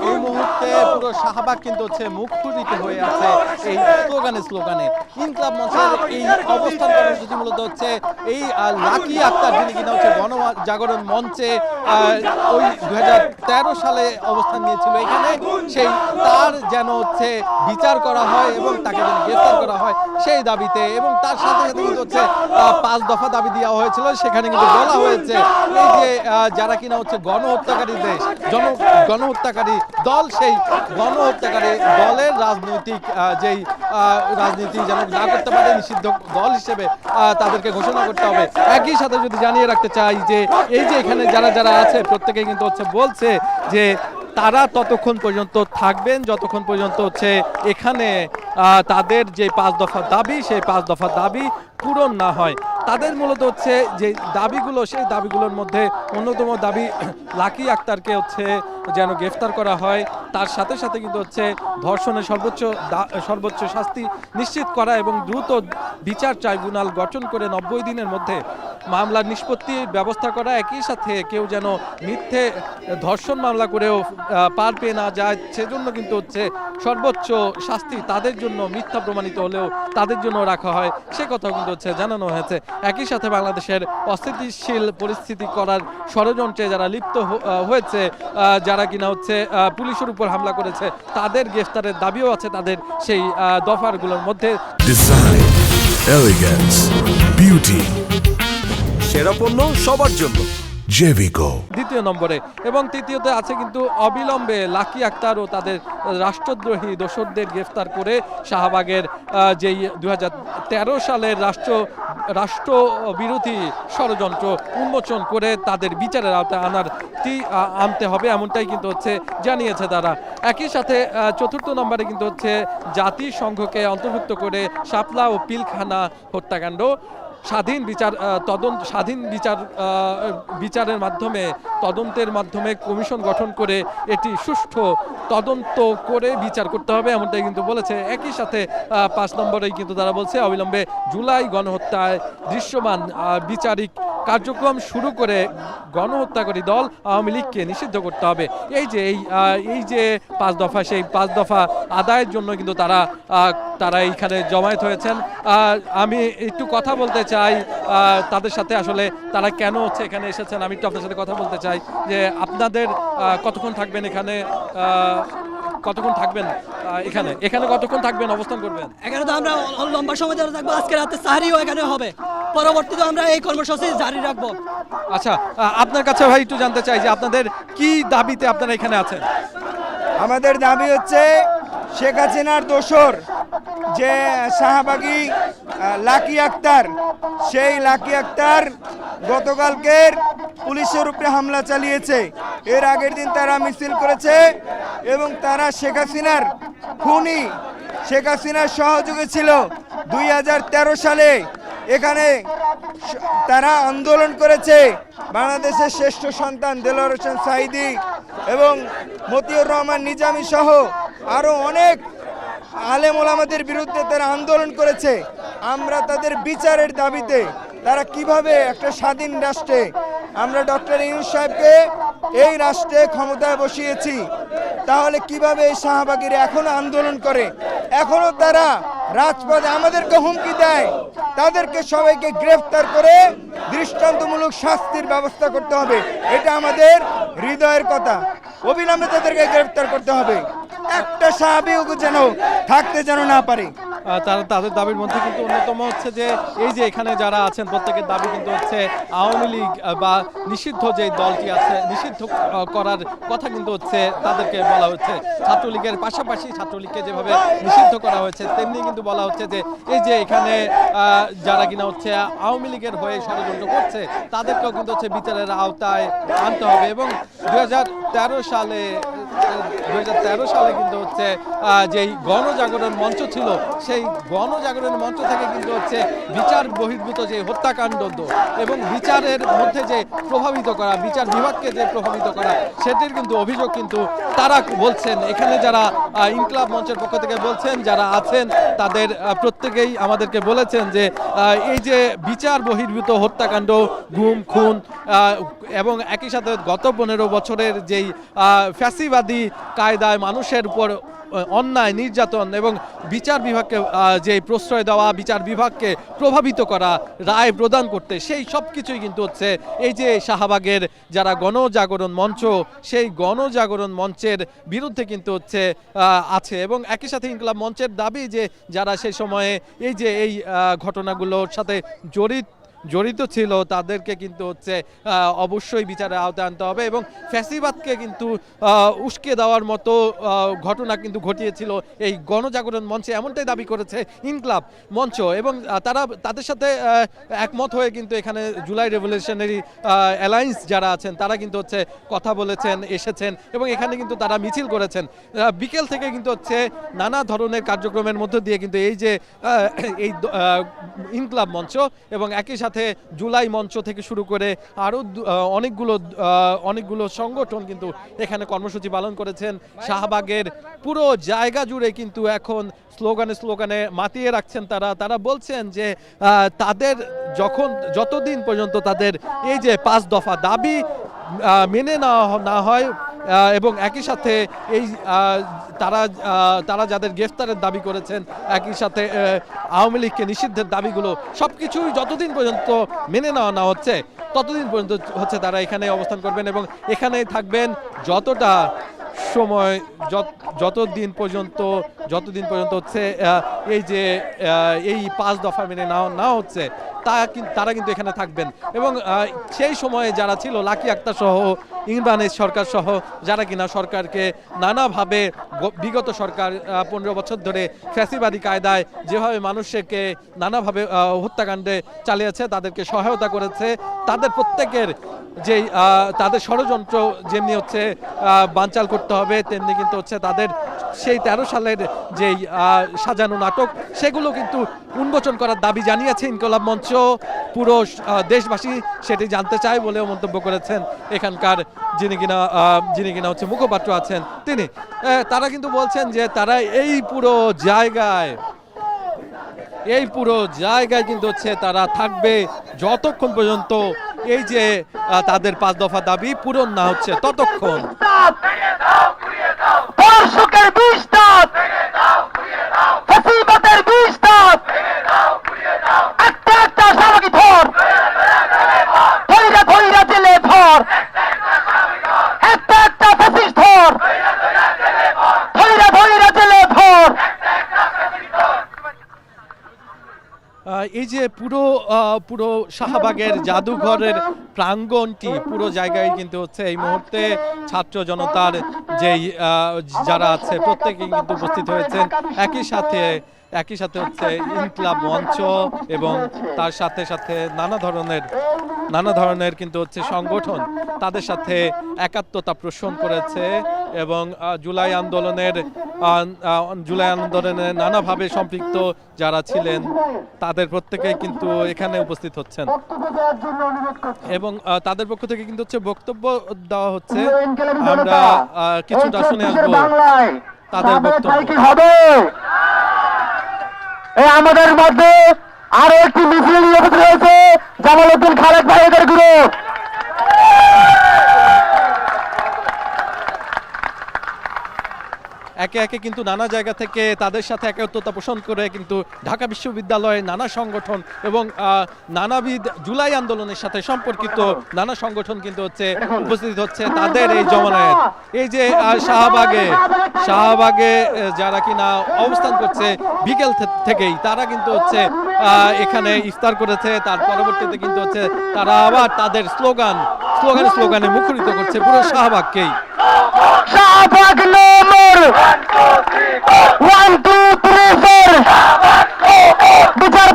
এই মুহূর্তে পুরো শাহবাগ কিন্তু হচ্ছে মুখরিত হয়ে আছে এই স্লোগানে। ইনকলাব মঞ্চের এই অবস্থান কর্মসূচি মূলত হচ্ছে এই লাকি আক্তার, যিনি কিনা হচ্ছে গণজাগরণ মঞ্চে ওই 2013 সালে অবস্থান নিয়েছিল এখানে, সেই তার যেন হচ্ছে বিচার করা হয় এবং তাকে যেন গ্রেফতার করা হয় সেই দাবিতে, এবং তার সাথে সাথে কিন্তু হচ্ছে 5 দফা দাবি দেওয়া হয়েছিল। সেখানে কিন্তু বলা হয়েছে এই যে যারা কিনা হচ্ছে গণহত্যাকারী গণহত্যাকারী দল, সেই গণহত্যাকারী দলের রাজনৈতিক যেই রাজনীতি যেন না করতে পারে, নিষিদ্ধ দল হিসেবে তাদেরকে ঘোষণা করতে হবে। একই সাথে যদি জানিয়ে রাখতে চাই যে এই যে এখানে যারা আছে প্রত্যেকে কিন্তু হচ্ছে বলছে যে তারা ততক্ষণ পর্যন্ত থাকবেন যতক্ষণ পর্যন্ত হচ্ছে এখানে তাদের যে 5 দফা দাবি, সেই 5 দফা দাবি পূরণ না হয়। তাদের মূলত হচ্ছে যে দাবিগুলো, সেই দাবিগুলোর মধ্যে অন্যতম দাবি লাকি আক্তারকে হচ্ছে যেন গ্রেফতার করা হয়, তার সাথে সাথে কিন্তু হচ্ছে ধর্ষণের সর্বোচ্চ শাস্তি নিশ্চিত করা এবং দ্রুত বিচার ট্রাইব্যুনাল গঠন করে 90 দিনের মধ্যে মামলার নিষ্পত্তির ব্যবস্থা করা। একই সাথে কেউ যেন মিথ্যে ধর্ষণ মামলা করেও পার পেয়ে না যায়, সেজন্য কিন্তু হচ্ছে সর্বোচ্চ শাস্তি তাদের জন্য মিথ্যা প্রমাণিত হলেও তাদের জন্য রাখা হয়, সে কথাও কিন্তু হচ্ছে জানানো হয়েছে। একই সাথে বাংলাদেশের অস্থিতিশীল পরিস্থিতি করার ষড়যন্ত্রে যারা লিপ্ত হয়েছে, যারা কিনা হচ্ছে পুলিশের উপর হামলা করেছে, তাদের গ্রেফতারের দাবিও আছে তাদের সেই দফাগুলোর মধ্যে। ডিজাইন, এলিগেন্স, বিউটি, সেরা পণ্য সবার জন্য জেভিকো দ্বিতীয় নম্বরে। এবং তৃতীয়তে আছে কিন্তু অবিলম্বে লাকি আক্তার ও তাদের রাষ্ট্রদ্রোহী দোসরদের গ্রেফতার করে শাহবাগের যেই 2013 সালের রাষ্ট্র বিরোধী ষড়যন্ত্র উন্মোচন করে তাদের বিচারের আওতায় আনতে হবে, এমনটাই কিন্তু হচ্ছে জানিয়েছে তারা। একই সাথে চতুর্থ নম্বরে কিন্তু হচ্ছে জাতিসংঘকে অন্তর্ভুক্ত করে শাপলা ও পিলখানা হত্যাকাণ্ড বিচারের মাধ্যমে, তদন্তের মাধ্যমে কমিশন গঠন করে এটি সুষ্ঠু তদন্ত করে বিচার করতে হবে, এমনটাই কিন্তু বলেছে। একই সাথে 5 নম্বরেই কিন্তু তারা বলছে অবিলম্বে জুলাই গণহত্যায় দৃশ্যমান বিচারিক কার্যক্রম শুরু করে গণহত্যাকারী দল আওয়ামী লীগকে নিষিদ্ধ করতে হবে। এই যে 5 দফা, সেই 5 দফা আদায়ের জন্য কিন্তু তারা এইখানে জমায়েত হয়েছেন। আমি একটু কথা বলতে চাই তাদের সাথে, আসলে তারা কেন হচ্ছে এখানে এসেছেন আমি একটু আপনার সাথে কথা বলতে চাই যে আপনাদের কতক্ষণ থাকবেন এখানে, কতক্ষণ থাকবেন এখানে কতক্ষণ থাকবেন, অবস্থান করবেন? এখানে তো আমরা লম্বা সময় ধরে থাকবো, আজকে রাতে সাহারিও এখানে হবে, পরবর্তীতে আমরা এই কর্মসূচি জারি রাখবো। আচ্ছা, আপনার কাছে ভাই একটু জানতে চাই যে আপনাদের কি দাবিতে আপনারা এখানে আছেন? আমাদের দাবি হচ্ছে শেখ হাসিনার দোসর যে শাহবাগী লাকি আক্তার, সেই লাকি আক্তার গতকালকের পুলিশের উপরে হামলা চালিয়েছে। এর আগের দিন তারা মিছিল করেছে এবং তারা শেখ হাসিনার খুনি, শেখ হাসিনার সহযোগী ছিল। 2013 সালে এখানে তারা আন্দোলন করেছে। বাংলাদেশের শ্রেষ্ঠ সন্তান দেলোয়ার হোসেন সাঈদী এবং মতিউর রহমান নিজামী সহ আরও অনেক আলেম ওলামাদের বিরুদ্ধে তারা আন্দোলন করেছে। আমরা তাদের বিচারের দাবিতে তারা কিভাবে একটা স্বাধীন রাষ্ট্রে, আমরা ডক্টর ইউনূস সাহেবকে এই রাষ্ট্রে ক্ষমতায় বসিয়েছি, তাহলে কিভাবে এই শাহবাগীরা এখনো আন্দোলন করে, এখনো তারা রাজপথে আমাদেরকে হুমকি দেয়। তাদেরকে সবাইকে গ্রেফতার করে দৃষ্টান্তমূলক শাস্তির ব্যবস্থা করতে হবে, এটা আমাদের হৃদয়ের কথা। অবিলম্বে তাদেরকে গ্রেফতার করতে হবে, একটা সাহাবীও যেন থাকতে যেন না পারে। তাদের দাবির মধ্যে কিন্তু অন্যতম হচ্ছে যে এই যে এখানে যারা আছেন প্রত্যেকের দাবি কিন্তু হচ্ছে আওয়ামী লীগ বা নিষিদ্ধ যে দলটি আছে নিষিদ্ধ করার কথা কিন্তু হচ্ছে তাদেরকে বলা হচ্ছে। ছাত্রলীগের পাশাপাশি ছাত্রলীগকে যেভাবে নিষিদ্ধ করা হয়েছে তেমনি কিন্তু বলা হচ্ছে যে এই যে এখানে যারা কিনা হচ্ছে আওয়ামী লীগের হয়ে ষড়যন্ত্র করছে তাদেরকেও কিন্তু হচ্ছে বিচারের আওতায় আনতে হবে। এবং 2013 সালে কিন্তু হচ্ছে যেই গণজাগরণ মঞ্চ ছিল, সেই গণজাগরণ মঞ্চ থেকে কিন্তু হচ্ছে বিচার বহির্ভূত যে হত্যাকাণ্ড এবং বিচারের মধ্যে যে প্রভাবিত করা, বিচার বিভাগকে যে প্রভাবিত করা, সেটির কিন্তু অভিযোগ কিন্তু তারা বলছেন। এখানে যারা ইনকলাব মঞ্চের পক্ষ থেকে বলছেন, যারা আছেন তাদের প্রত্যেকেই আমাদেরকে বলেছেন যে এই যে বিচার বহির্ভূত হত্যাকাণ্ড, গুম খুন এবং একই সাথে গত 15 বছরের যেই ফ্যাসিবাদী কায়দায় মানুষের উপর অন্যায় নির্যাতন এবং বিচার বিভাগকে যে প্রশ্রয় দেওয়া, বিচার বিভাগকে প্রভাবিত করা, রায় প্রদান করতে, সেই সব কিছুই কিন্তু হচ্ছে এই যে শাহবাগের যারা গণজাগরণ মঞ্চ, সেই গণজাগরণ মঞ্চের বিরুদ্ধে কিন্তু হচ্ছে আছে। এবং একই সাথে ইনকিলাব মঞ্চের দাবি যে যারা সেই সময়ে এই যে এই ঘটনাগুলোর সাথে জড়িত ছিল তাদেরকে কিন্তু হচ্ছে অবশ্যই বিচারের আওতায় আনতে হবে এবং ফ্যাসিবাদকে কিন্তু উস্কে দেওয়ার মতো ঘটনা কিন্তু ঘটিয়েছিল এই গণজাগরণ মঞ্চে, এমনটাই দাবি করেছে ইনকিলাব মঞ্চ। এবং তারা তাদের সাথে একমত হয়ে কিন্তু এখানে জুলাই রেভলিউশনারি অ্যালায়েন্স যারা আছেন তারা কিন্তু হচ্ছে কথা বলেছেন, এসেছেন এবং এখানে কিন্তু তারা মিছিল করেছেন। বিকেল থেকে কিন্তু হচ্ছে নানা ধরনের কার্যক্রমের মধ্য দিয়ে কিন্তু এই যে এই ইনকিলাব মঞ্চ এবং একই সাথে জুলাই মঞ্চ থেকে শুরু করে আরও অনেকগুলো সংগঠন কিন্তু এখানে কর্মসূচি পালন করেছেন। শাহবাগের পুরো জায়গা জুড়ে কিন্তু এখন স্লোগানে মাতিয়ে রাখছেন তারা বলছেন যে তাদের যতদিন পর্যন্ত তাদের এই যে 5 দফা দাবি মেনে না হয় এবং একই সাথে এই তারা যাদের গ্রেফতারের দাবি করেছেন, একই সাথে আওয়ামী লীগকে নিষিদ্ধের দাবিগুলো সবকিছুই যতদিন পর্যন্ত মেনে নেওয়া না হচ্ছে ততদিন পর্যন্ত হচ্ছে তারা এখানে অবস্থান করবেন এবং এখানেই থাকবেন যতটা সময়, যতদিন পর্যন্ত হচ্ছে এই যে এই 5 দফা মেনে না হচ্ছে তারা কিন্তু এখানে থাকবেন। এবং সেই সময়ে যারা ছিল লাকি আক্তার সহ, ইমরানের সরকার সহ, যারা কিনা সরকারকে নানাভাবে বিগত সরকার 15 বছর ধরে ফ্যাসিবাদী কায়দায় যেভাবে মানুষকে নানাভাবে হত্যাকাণ্ডে চালিয়েছে, তাদেরকে সহায়তা করেছে, তাদের প্রত্যেকের যেই তাদের ষড়যন্ত্র যেমনি হচ্ছে বানচাল করতে হবে, তেমনি কিন্তু হচ্ছে তাদের সেই 13 সালের যেই সাজানো নাটক সেগুলো কিন্তু উন্মোচন করার দাবি জানিয়েছে ইনকিলাব মঞ্চ। পুরো দেশবাসী সেটি জানতে চায় বলেও মন্তব্য করেছেন এখানকার যিনি কিনা হচ্ছে মুখপাত্র আছেন তিনি। তারা কিন্তু বলছেন যে তারা এই পুরো জায়গায় কিন্তু হচ্ছে তারা থাকবে যতক্ষণ পর্যন্ত এই যে তাদের 5 দফা দাবি পূরণ না হচ্ছে ততক্ষণ। এই যে পুরো শাহবাগের জাদুঘরের প্রাঙ্গণটি, পুরো জায়গায় কিন্তু হচ্ছে এই মুহূর্তে ছাত্র জনতার যেই যারা আছে প্রত্যেকেই কিন্তু উপস্থিত হয়েছেন। একই সাথে হচ্ছে ইনকিলাব মঞ্চ এবং তার সাথে নানা ধরনের কিন্তু হচ্ছে সংগঠন তাদের সাথে একাত্মতা পোষণ করেছে এবং জুলাই আন্দোলনের নানাভাবে সম্পৃক্ত যারা ছিলেন তাদের প্রত্যেকেই কিন্তু এখানে উপস্থিত হচ্ছেন এবং তাদের পক্ষ থেকে কিন্তু হচ্ছে বক্তব্য দেওয়া হচ্ছে। আমরা কিছুটা শুনে আসবো তাদের বক্তব্য। আমাদের মধ্যে আরো একটি মিছিল নিয়ে রয়েছে জামালউদ্দিন খালেদ ভাইদের গ্রুপ। একে একে কিন্তু নানা জায়গা থেকে তাদের সাথে একাত্মতা পোষণ করে কিন্তু ঢাকা বিশ্ববিদ্যালয়ের নানা সংগঠন এবং নানাবিধ জুলাই আন্দোলনের সাথে সম্পর্কিত নানা সংগঠন কিন্তু হচ্ছে উপস্থিত হচ্ছে তাদের এই জমায়েত। এই যে শাহবাগে যারা কিনা অবস্থান করছে বিকেল থেকেই, তারা কিন্তু হচ্ছে এখানে ইফতার করেছে, তার পরবর্তীতে কিন্তু হচ্ছে তারা আবার তাদের স্লোগানে মুখরিত করছে পুরো শাহবাগকেই। শাহবাগ নম্বর 1 2 3 4 বিচার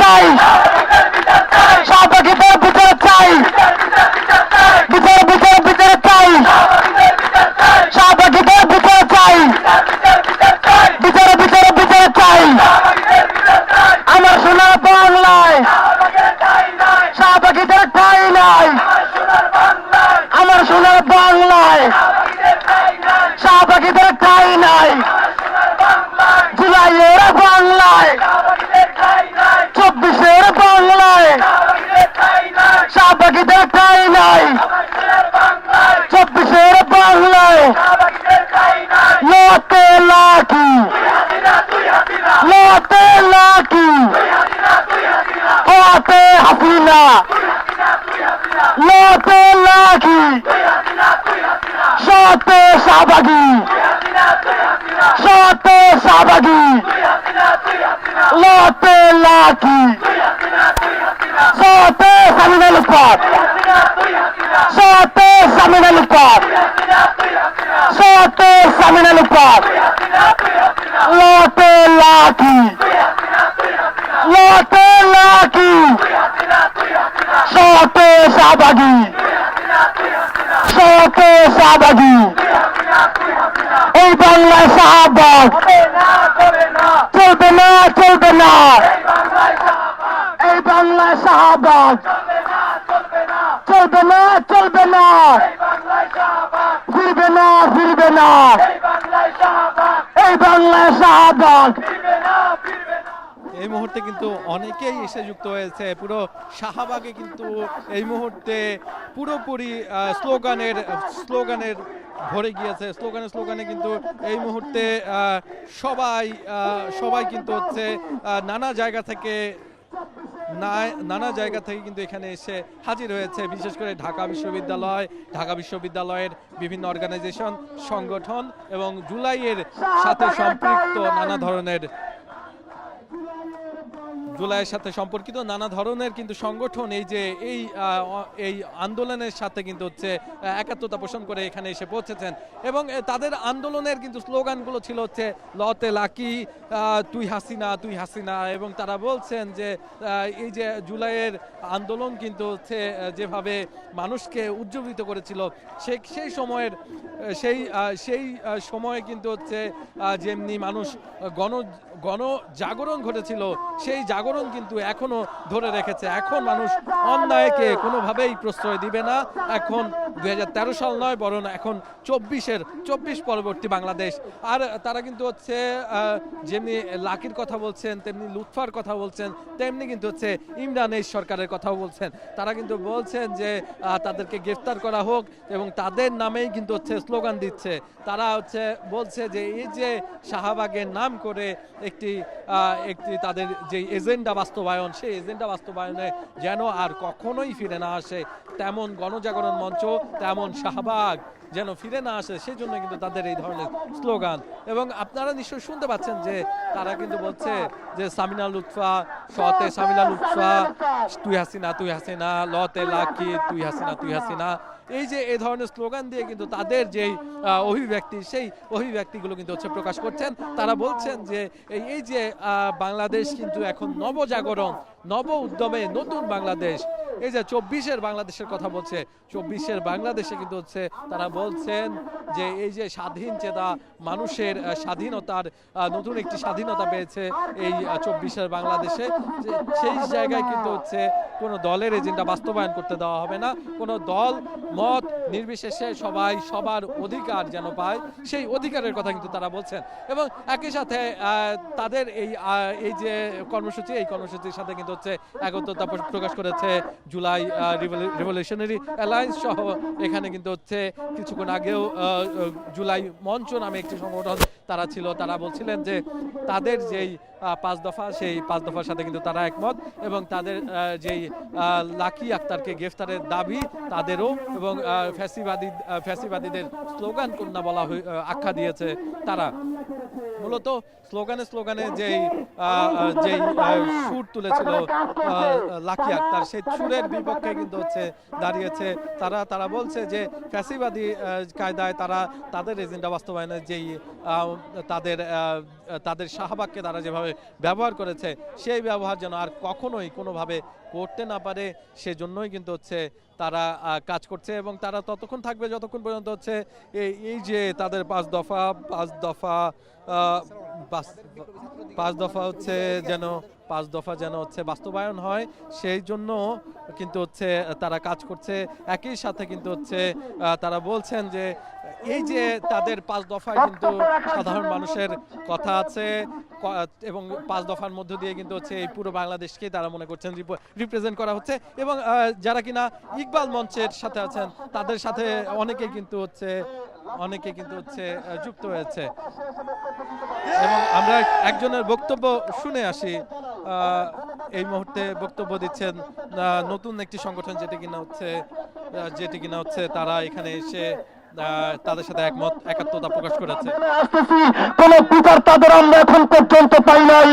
চাই, শাহবাগের বিচার চাই, বিচার চাই, শাহবাগের বিচার চাই, বিচার চাই। আমার সোনার বাংলায় শাহবাগের ঠাই নাই, আমার সোনার বাংলায় শাহবাগীদের ঠাই নাই, জুলাইয়ের বাংলায় 24-এর বাংলায় সতে শাহবাগী সতে শাহবাগী লতে লাকি সতে সামিনা লুৎফাত সতে সামিনা লুৎফাত সতে সামিনা লুৎফাত লতে লাকি লতে লাকি সতে শাহবাগী সতে শাহবাগী এই বাংলায় শাহবাগ চলবে না চলবে না এই বাংলায় শাহবাগ চলবে না চলবে না ফিরবে না ফিরবে না এই বাংলায় শাহবাগ এই মুহূর্তে কিন্তু অনেকেই এসে যুক্ত হয়েছে পুরো শাহবাগে কিন্তু এই মুহূর্তে পুরোপুরি স্লোগানের ভরে গিয়েছে স্লোগানে কিন্তু এই মুহূর্তে সবাই কিন্তু হচ্ছে নানা জায়গা থেকে কিন্তু এখানে এসে হাজির হয়েছে, বিশেষ করে ঢাকা বিশ্ববিদ্যালয়ের বিভিন্ন অর্গানাইজেশন সংগঠন এবং জুলাইয়ের সাথে সম্পৃক্ত নানা ধরনের কিন্তু সংগঠন এই আন্দোলনের সাথে কিন্তু হচ্ছে একাত্মতা পোষণ করে এখানে এসে পৌঁছেছেন এবং তাদের আন্দোলনের কিন্তু স্লোগানগুলো ছিল হচ্ছে লতে লাকি, তুই হাসিনা এবং তারা বলছেন যে এই যে জুলাইয়ের আন্দোলন কিন্তু হচ্ছে যেভাবে মানুষকে উজ্জীবিত করেছিল সেই সময়ে কিন্তু হচ্ছে যেমনি মানুষ গণ জাগরণ ঘটেছিল, সেই জাগরণ কিন্তু এখনো ধরে রেখেছে। এখন মানুষ অন্যায়কে কোনোভাবেই প্রশ্রয় দিবে না। এখন 2013 সাল নয়, বরং এখন 24 পরবর্তী বাংলাদেশ। আর তারা কিন্তু হচ্ছে যেমনি লাকির কথা বলছেন, তেমনি লুৎফার কথা বলছেন, তেমনি কিন্তু হচ্ছে ইমরান সরকারের কথাও বলছেন। তারা কিন্তু বলছেন যে তাদেরকে গ্রেফতার করা হোক এবং তাদের নামেই কিন্তু হচ্ছে স্লোগান দিচ্ছে। তারা হচ্ছে বলছে যে এই যে শাহবাগের নাম করে একটি তাদের যে এজেন্ডা বাস্তবায়ন, সেই এজেন্ডা বাস্তবায়নে যেন আর কখনোই ফিরে না আসে, তেমন গণজাগরণ মঞ্চ, তেমন শাহবাগ যেন ফিরে না আসে, সেই জন্য কিন্তু তাদের এই ধরনের স্লোগান। এবং আপনারা নিশ্চয়ই শুনতে পাচ্ছেন যে তারা কিন্তু বলছে যে সামিনা লুৎফা, সতে সামিনা লুৎফা, তুই হাসিনা লতে লাকি, তুই হাসিনা। এই যে এই ধরনের স্লোগান দিয়ে কিন্তু তাদের যেই অভিব্যক্তি, সেই অভিব্যক্তিগুলো কিন্তু হচ্ছে প্রকাশ করছেন। তারা বলছেন যে এই যে বাংলাদেশ কিন্তু এখন নবজাগরণ, নব উদ্যমে নতুন বাংলাদেশ, এই যে 24-এর বাংলাদেশের কথা বলছে, 24-এর বাংলাদেশে কিন্তু হচ্ছে তারা বলছেন যে এই যে স্বাধীন চেতা মানুষের স্বাধীনতার নতুন একটি স্বাধীনতা পেয়েছে এই 24-এর বাংলাদেশে, সেই জায়গায় কিন্তু হচ্ছে কোনো দলের এজেন্ডা বাস্তবায়ন করতে দেওয়া হবে না। কোনো দল মত নির্বিশেষে সবাই সবার অধিকার যেন পায়, সেই অধিকারের কথা কিন্তু তারা বলছেন। এবং একই সাথে তাদের এই যে কর্মসূচি, এই কর্মসূচির সাথে কিন্তু হচ্ছে একত্রতা প্রকাশ করেছে জুলাই রিভলিউশনারি অ্যালায়েন্স সহ। এখানে কিন্তু হচ্ছে কিছুক্ষণ আগেও জুলাই মঞ্চ নামে একটি সংগঠন তারা ছিল, তারা বলছিলেন যে তাদের যেই 5 দফা, সেই 5 দফার সাথে কিন্তু তারা একমত এবং তাদের যেই লাকি আক্তারকে গ্রেফতারের দাবি তাদেরও, এবং ফ্যাসিবাদীদের স্লোগান কন্যা বলা আখ্যা দিয়েছে তারা। মূলত স্লোগানে যেই সুর তুলেছিল লাকি আক্তার, সেই সুরের বিপক্ষে কিন্তু হচ্ছে দাঁড়িয়েছে তারা বলছে যে ফ্যাসিবাদী কায়দায় তাদের এজেন্ডা বাস্তবায়নের যেই তাদের শাহবাগকে তারা যেভাবে ব্যবহার করেছে, সেই ব্যবহার যেন আর কখনোই কোনোভাবে করতে না পারে, সেজন্যই কিন্তু হচ্ছে তারা কাজ করছে। এবং তারা ততক্ষণ থাকবে যতক্ষণ পর্যন্ত হচ্ছে এই যে তাদের 5 দফা হচ্ছে যেন হচ্ছে বাস্তবায়ন হয়, সেই জন্য কিন্তু হচ্ছে তারা কাজ করছে। একই সাথে কিন্তু হচ্ছে তারা বলছেন যে এই যে তাদের 5 দফায় কিন্তু সাধারণ মানুষের কথা আছে এবং 5 দফার মধ্য দিয়ে কিন্তু হচ্ছে এই পুরো বাংলাদেশকে তারা মনে করছেন রিপ্রেজেন্ট করা হচ্ছে। এবং যারা কিনা ইকবাল মঞ্চের সাথে আছেন, তাদের সাথে অনেকে কিন্তু হচ্ছে যুক্ত হয়েছে। এবং আমরা একজনের বক্তব্য শুনে আসি। এই মুহূর্তে বক্তব্য দিচ্ছেন নতুন একটি সংগঠন যেটি কিনা হচ্ছে তারা এখানে এসে তাদের সাথে একাত্মতা প্রকাশ করেছে। আসতেছি, কোন বিচার তাদের আমরা এখন পর্যন্ত পাই নাই।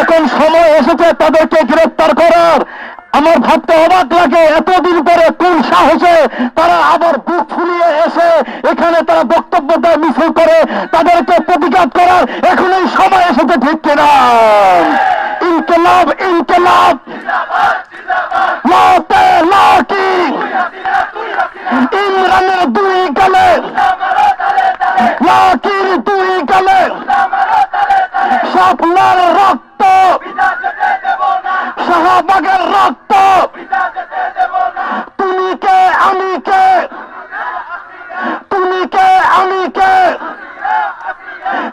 এখন সময় এসেছে তাদেরকে গ্রেফতার করার। আমার ভাবতে অবাক লাগে, এতদিন পরে কোন সাহসে তারা আবার বুক ফুলিয়ে এসে এখানে তারা বক্তব্য দেয়, মিছিল করে, তাদেরকে প্রতিঘাত করার এখনই সময় এসেছে, ঠিক কিনা? ইনকিলাব ইনকিলাব লাতে লাকি ইমরানের দুই গালে, লাকির দুই গালে স্বপ্নের রক্ত, শাহবাগের রক্ত, তুমি কে আমি কে, তুমি কে আমি কে,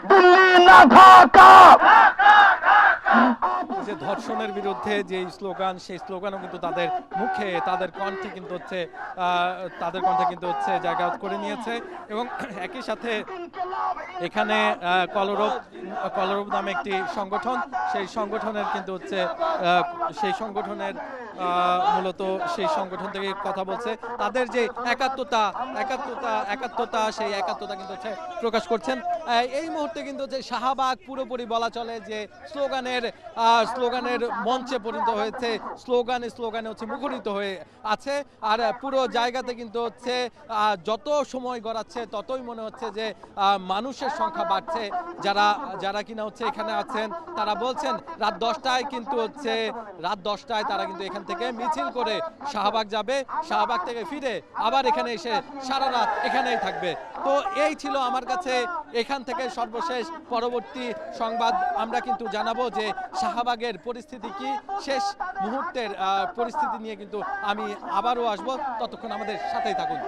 দিল্লি না ঢাকা। যে ধর্ষণের বিরুদ্ধে যে স্লোগান, সেই স্লোগানও কিন্তু তাদের মুখে, তাদের কণ্ঠে কিন্তু হচ্ছে জায়গা করে নিয়েছে। এবং একই সাথে এখানে কলরব নামে একটি সংগঠন, সেই সংগঠনের কিন্তু হচ্ছে মূলত সেই সংগঠন থেকে কথা বলছে, তাদের যে একাত্মতা সেই একাত্মতা কিন্তু হচ্ছে প্রকাশ করছেন। এই মুহূর্তে কিন্তু হচ্ছে শাহবাগ পুরোপুরি বলা চলে যে স্লোগানের মঞ্চে পরিণত হয়েছে, স্লোগানে হচ্ছে মুখরিত হয়ে আছে। আর পুরো জায়গাতে কিন্তু হচ্ছে যত সময় গড়াচ্ছে ততই মনে হচ্ছে যে মানুষের সংখ্যা বাড়ছে। যারা কিনা হচ্ছে এখানে আছেন তারা বলছেন রাত 10টায় তারা কিন্তু এখান থেকে মিছিল করে শাহবাগ যাবে, শাহবাগ থেকে ফিরে আবার এখানে এসে সারা রাত এখানেই থাকবে। তো এই ছিল আমার কাছে এখান থেকে সর্বশেষ। পরবর্তী সংবাদ আমরা কিন্তু জানাবো যে শাহবাগের পরিস্থিতি কি, শেষ মুহূর্তের পরিস্থিতি নিয়ে কিন্তু আমি আবারও আসবো। ততক্ষণ আমাদের সাথেই থাকুন।